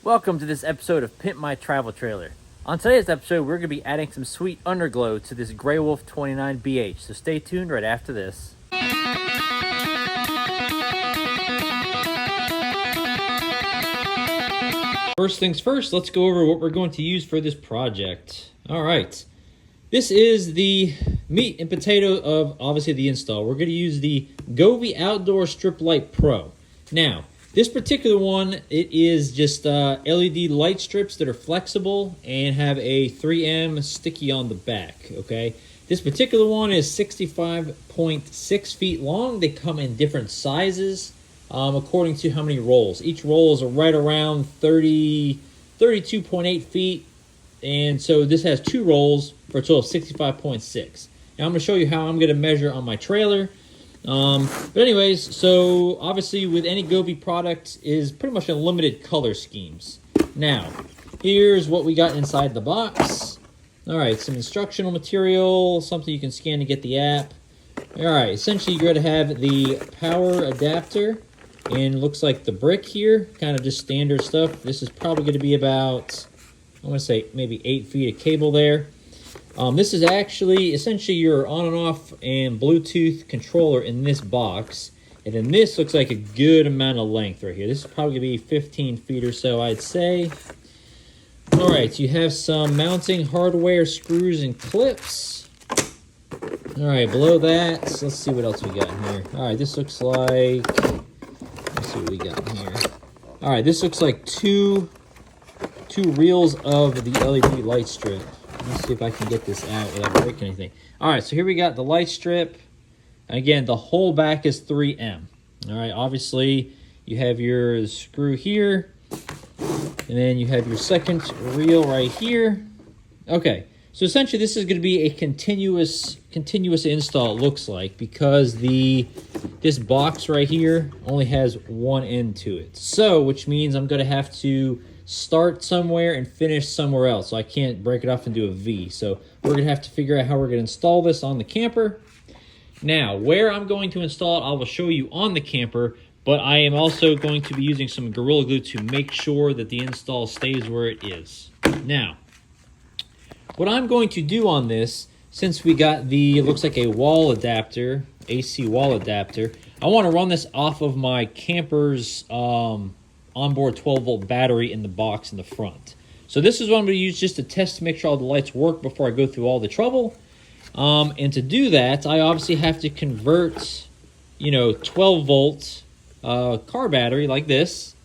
Welcome to this episode of Pimp My Travel Trailer. On today's episode, we're going to be adding some sweet underglow to this Grey Wolf 29BH, so stay tuned right after this. First things first, let's go over what we're going to use for this project. All right, this is the meat and potato of obviously the install. We're going to use the Govee Outdoor Strip Light Pro. Now, this particular one, it is just LED light strips that are flexible and have a 3M sticky on the back, okay? This particular one is 65.6 feet long. They come in different sizes according to how many rolls. Each roll is right around 32.8 feet. And so this has two rolls for a total of 65.6. Now I'm going to show you how I'm going to measure on my trailer. But anyways, so obviously with any Govee product is pretty much unlimited color schemes. Now, here's what we got inside the box. All right, some instructional material, something you can scan to get the app. All right, essentially you're going to have the power adapter, and it looks like the brick here, kind of just standard stuff. This is probably going to be about, I want to say maybe 8 feet of cable there. This is actually essentially your on and off and Bluetooth controller in this box. And then this looks like a good amount of length right here. This is probably going to be 15 feet or so, I'd say. All right, so you have some mounting hardware, screws, and clips. All right, below that, let's see what else we got in here. All right, this looks like, let's see what we got in here. All right, this looks like two reels of the LED light strip. Let's see if I can get this out without breaking anything. All right, so here we got the light strip. Again, the whole back is 3M. All right, obviously you have your screw here, and then you have your second reel right here. Okay, so essentially this is going to be a continuous install, it looks like, because this box right here only has one end to it. So, which means I'm going to have to start somewhere and finish somewhere else. So I can't break it off and do a V. So we're going to have to figure out how we're going to install this on the camper. Now, where I'm going to install it, I will show you on the camper, but I am also going to be using some Gorilla Glue to make sure that the install stays where it is. Now, what I'm going to do on this, since we got it looks like a wall adapter, AC wall adapter, I want to run this off of my camper's onboard 12-volt battery in the box in the front. So this is what I'm going to use just to test to make sure all the lights work before I go through all the trouble. And to do that, I obviously have to convert, 12-volt car battery like this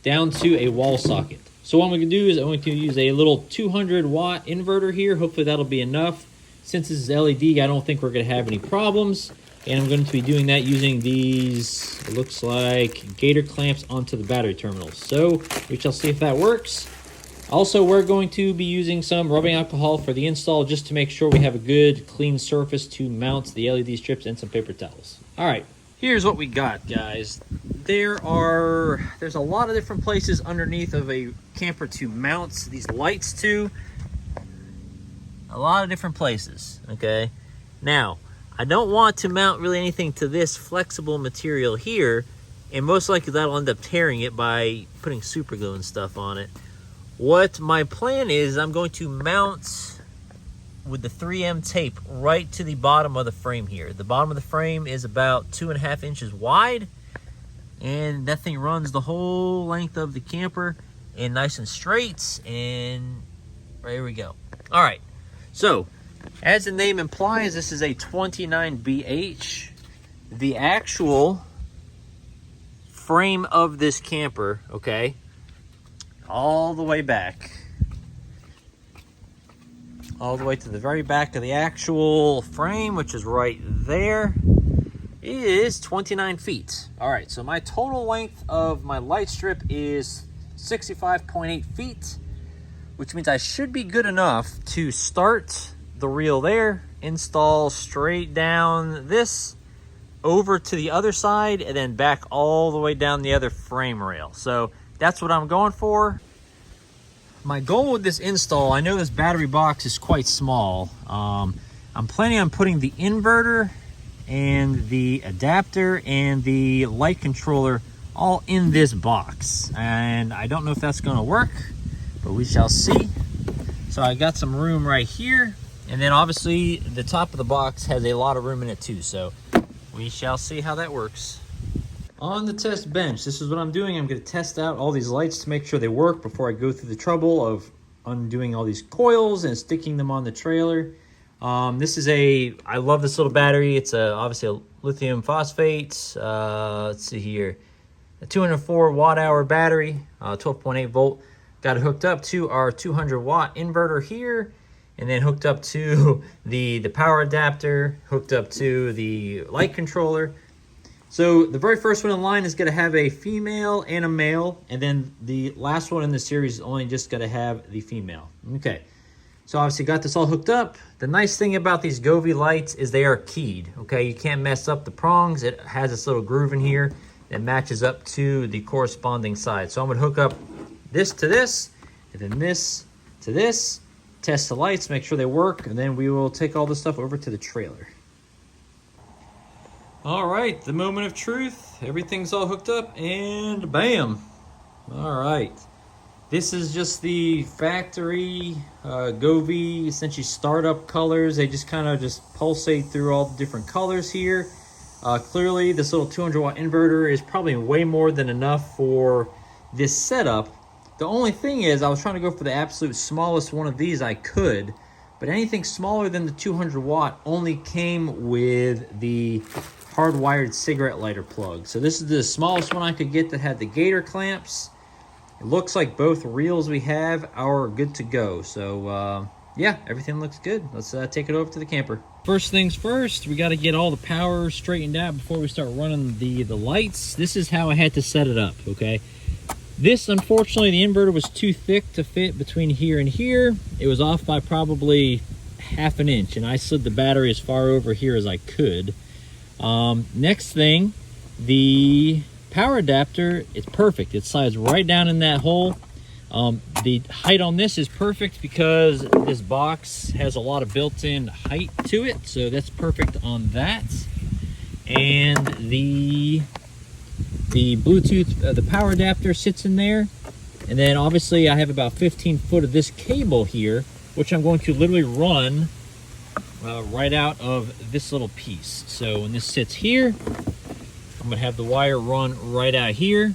down to a wall socket. So what I'm going to do is I'm going to use a little 200-watt inverter here. Hopefully that'll be enough. Since this is LED, I don't think we're going to have any problems. And I'm going to be doing that using these, it looks like, gator clamps onto the battery terminals. So we shall see if that works. Also, we're going to be using some rubbing alcohol for the install just to make sure we have a good, clean surface to mount the LED strips and some paper towels. All right, here's what we got, guys. There's a lot of different places underneath of a camper to mount these lights to. A lot of different places, okay? Now, I don't want to mount really anything to this flexible material here, and most likely that'll end up tearing it by putting super glue and stuff on it. What my plan is, I'm going to mount with the 3M tape right to the bottom of the frame here. The bottom of the frame is about 2.5 inches wide, and that thing runs the whole length of the camper and nice and straight, and there we go. All right, so as the name implies, this is a 29BH. The actual frame of this camper, okay, all the way back, all the way to the very back of the actual frame, which is right there, is 29 feet. All right, so my total length of my light strip is 65.8 feet, which means I should be good enough to start the reel there, install straight down this over to the other side, and then back all the way down the other frame rail. So that's what I'm going for. My goal with this install, I know this battery box is quite small. I'm planning on putting the inverter and the adapter and the light controller all in this box. And I don't know if that's gonna work, but we shall see. So I got some room right here. And then obviously the top of the box has a lot of room in it too. So we shall see how that works. On the test bench, this is what I'm doing. I'm gonna test out all these lights to make sure they work before I go through the trouble of undoing all these coils and sticking them on the trailer. I love this little battery. It's obviously a lithium phosphate. Let's see here. A 204 watt hour battery, 12.8 volt. Got it hooked up to our 200 watt inverter here, and then hooked up to the power adapter, hooked up to the light controller. So the very first one in line is gonna have a female and a male, and then the last one in the series is only just gonna have the female. Okay, so obviously got this all hooked up. The nice thing about these Govee lights is they are keyed, okay? You can't mess up the prongs. It has this little groove in here that matches up to the corresponding side. So I'm gonna hook up this to this, and then this to this, test the lights, make sure they work, and then we will take all this stuff over to the trailer. All right, the moment of truth. Everything's all hooked up, and bam. All right. This is just the factory Govee, essentially startup colors. They just kind of just pulsate through all the different colors here. Clearly, this little 200 watt inverter is probably way more than enough for this setup. The only thing is, I was trying to go for the absolute smallest one of these I could, but anything smaller than the 200 watt only came with the hardwired cigarette lighter plug. So this is the smallest one I could get that had the gator clamps. It looks like both reels we have are good to go. So yeah, everything looks good. Let's take it over to the camper. First things first, we got to get all the power straightened out before we start running the lights. This is how I had to set it up, okay? This, unfortunately, the inverter was too thick to fit between here and here. It was off by probably ½ an inch, and I slid the battery as far over here as I could. Next thing, the power adapter, it's perfect. It slides right down in that hole. The height on this is perfect because this box has a lot of built-in height to it, so that's perfect on that. And the Bluetooth, the power adapter sits in there. And then obviously I have about 15 foot of this cable here, which I'm going to literally run right out of this little piece. So when this sits here, I'm gonna have the wire run right out here.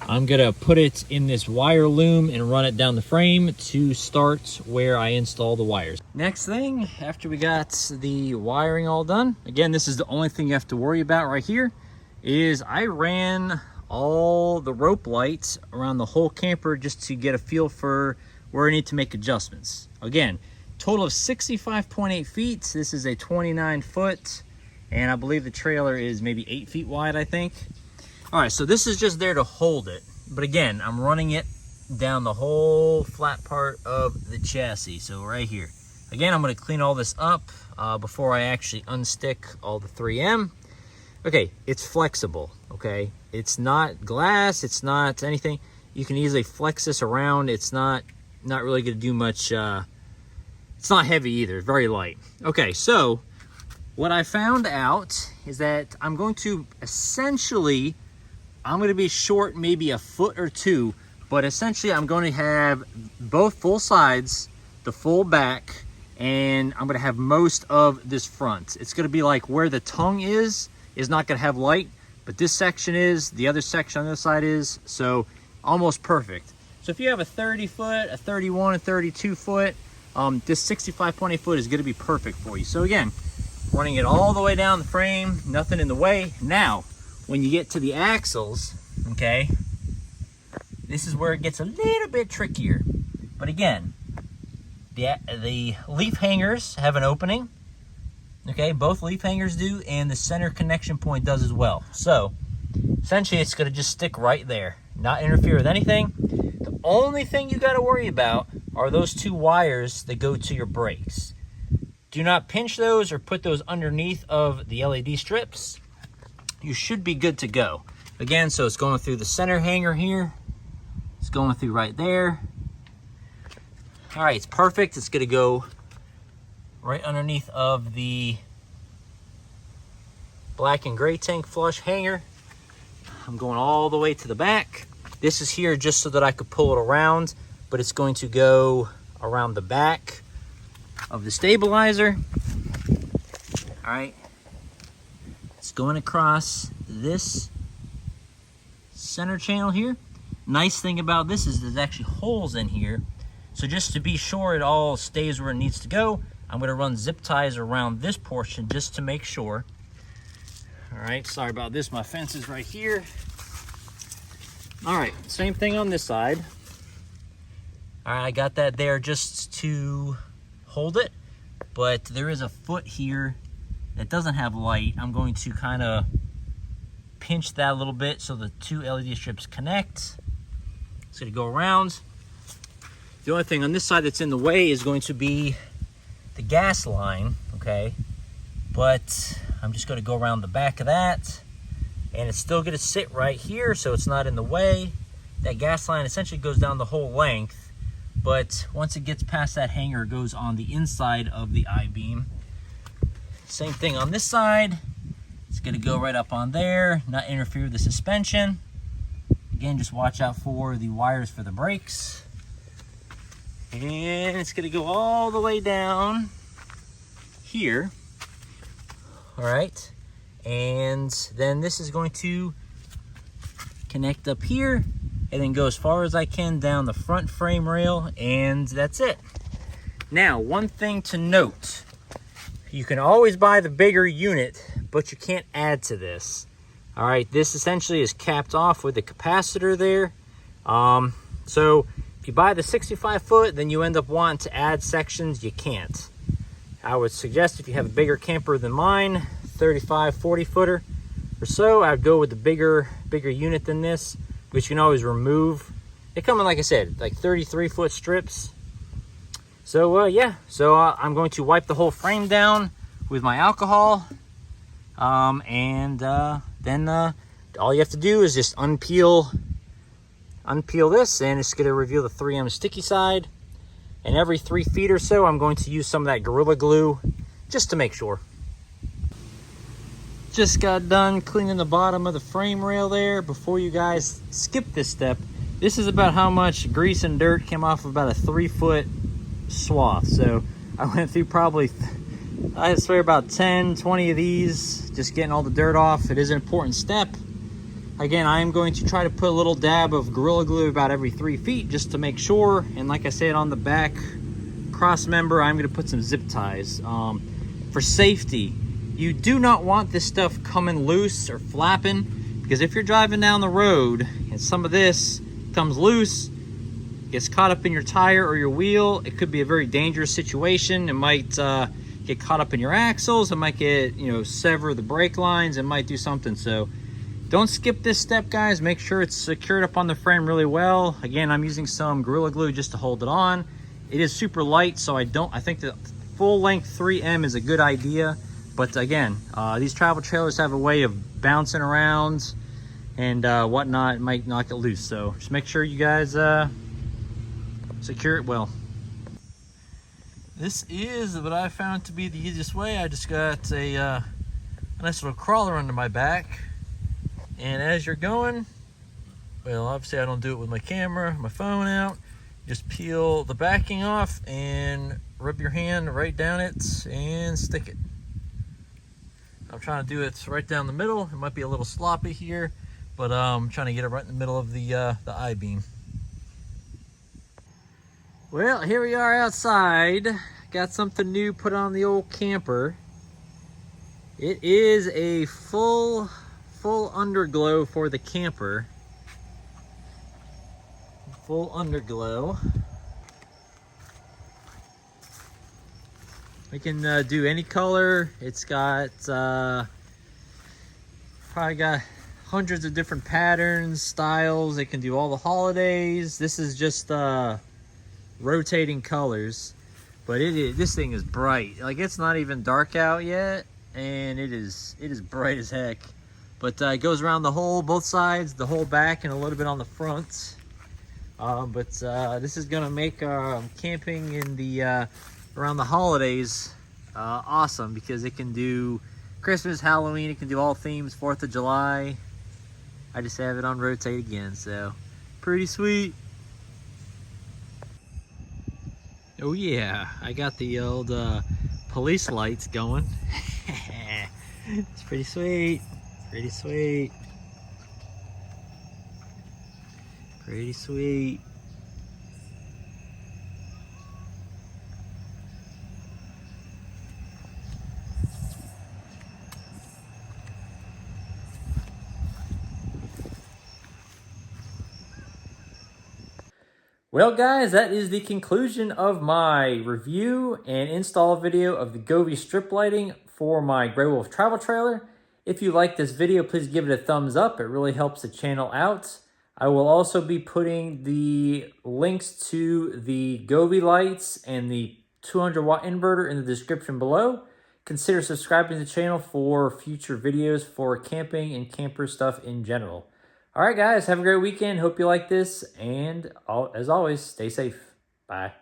I'm gonna put it in this wire loom and run it down the frame to start where I install the wires. Next thing, after we got the wiring all done, again, this is the only thing you have to worry about right here, is I ran all the rope lights around the whole camper just to get a feel for where I need to make adjustments. Again, total of 65.8 feet. This is a 29 foot, and I believe the trailer is maybe 8 feet wide, I think. All right, so this is just there to hold it. But again, I'm running it down the whole flat part of the chassis, so right here. Again, I'm gonna clean all this up before I actually unstick all the 3M. Okay, it's flexible, okay? It's not glass, it's not anything. You can easily flex this around. It's not really gonna do much. It's not heavy either, it's very light. Okay, so what I found out is that I'm going to essentially, I'm gonna be short maybe a foot or two, but essentially I'm going to have both full sides, the full back, and I'm gonna have most of this front. It's gonna be like where the tongue is not gonna have light, but this section is, the other section on this side is, so almost perfect. So if you have a 30 foot, a 31, a 32 foot, this 65.8 foot is gonna be perfect for you. So again, running it all the way down the frame, nothing in the way. Now, when you get to the axles, okay, this is where it gets a little bit trickier. But again, the leaf hangers have an opening. Okay, both leaf hangers do, and the center connection point does as well. So, essentially, it's gonna just stick right there, not interfere with anything. The only thing you gotta worry about are those two wires that go to your brakes. Do not pinch those or put those underneath of the LED strips. You should be good to go. Again, so it's going through the center hanger here. It's going through right there. All right, it's perfect. It's gonna go right underneath of the black and gray tank flush hanger. I'm going all the way to the back. This is here just so that I could pull it around, but it's going to go around the back of the stabilizer. All right, it's going across this center channel here. Nice thing about this is there's actually holes in here. So just to be sure it all stays where it needs to go, I'm gonna run zip ties around this portion just to make sure. All right, sorry about this, my fence is right here. All right, same thing on this side. All right, I got that there just to hold it, but there is a foot here that doesn't have light. I'm going to kind of pinch that a little bit so the two LED strips connect. It's gonna go around. The only thing on this side that's in the way is going to be the gas line, okay? But I'm just gonna go around the back of that, and it's still gonna sit right here so it's not in the way. That gas line essentially goes down the whole length, but once it gets past that hanger, it goes on the inside of the I-beam. Same thing on this side. It's gonna go right up on there, not interfere with the suspension. Again, just watch out for the wires for the brakes. And it's gonna go all the way down here. All right, and then this is going to connect up here and then go as far as I can down the front frame rail, and that's it. Now, one thing to note, you can always buy the bigger unit, but you can't add to this. All right, this essentially is capped off with the capacitor there. So if you buy the 65 foot, then you end up wanting to add sections, you can't. I would suggest if you have a bigger camper than mine, 35, 40 footer or so, I'd go with the bigger unit than this, which you can always remove. They come in, like I said, like 33 foot strips. So yeah, so I'm going to wipe the whole frame down with my alcohol. Then all you have to do is just unpeel this, and it's gonna reveal the 3M sticky side. And every 3 feet or so, I'm going to use some of that Gorilla Glue just to make sure. Just got done cleaning the bottom of the frame rail there. Before you guys skip this step, this is about how much grease and dirt came off of about a 3-foot swath. So I went through probably, I swear, about 10, 20 of these, just getting all the dirt off. It is an important step. Again, I am going to try to put a little dab of Gorilla Glue about every 3 feet just to make sure. And like I said, on the back cross member, I'm going to put some zip ties. For safety, you do not want this stuff coming loose or flapping, because if you're driving down the road and some of this comes loose, gets caught up in your tire or your wheel, it could be a very dangerous situation. It might get caught up in your axles. It might get, sever the brake lines. It might do something. So don't skip this step, guys. Make sure it's secured up on the frame really well. Again, I'm using some Gorilla Glue just to hold it on. It is super light, so I think the full length 3M is a good idea. But again, these travel trailers have a way of bouncing around and whatnot. It might knock it loose. So just make sure you guys secure it well. This is what I found to be the easiest way. I just got a nice little crawler under my back. And as you're going, well, obviously I don't do it with my camera, my phone out. Just peel the backing off and rub your hand right down it and stick it. I'm trying to do it right down the middle. It might be a little sloppy here, but I'm trying to get it right in the middle of the I-beam. Well, here we are outside. Got something new put on the old camper. It is a full underglow for the camper. Full underglow. We can do any color. It's got probably got hundreds of different patterns, styles. It can do all the holidays. This is just rotating colors, but this thing is bright. Like, it's not even dark out yet, and it is bright as heck. But it goes around the whole, both sides, the whole back, and a little bit on the front. This is gonna make camping in the around the holidays awesome, because it can do Christmas, Halloween, it can do all themes, 4th of July. I just have it on rotate again, so pretty sweet. Oh yeah, I got the old police lights going. It's pretty sweet, pretty sweet, pretty sweet. Well guys, that is the conclusion of my review and install video of the Govee strip lighting for my Grey Wolf travel trailer. If you like this video, please give it a thumbs up. It really helps the channel out. I will also be putting the links to the Govee lights and the 200 watt inverter in the description below. Consider subscribing to the channel for future videos for camping and camper stuff in general. All right, guys, have a great weekend. Hope you like this. And as always, stay safe. Bye.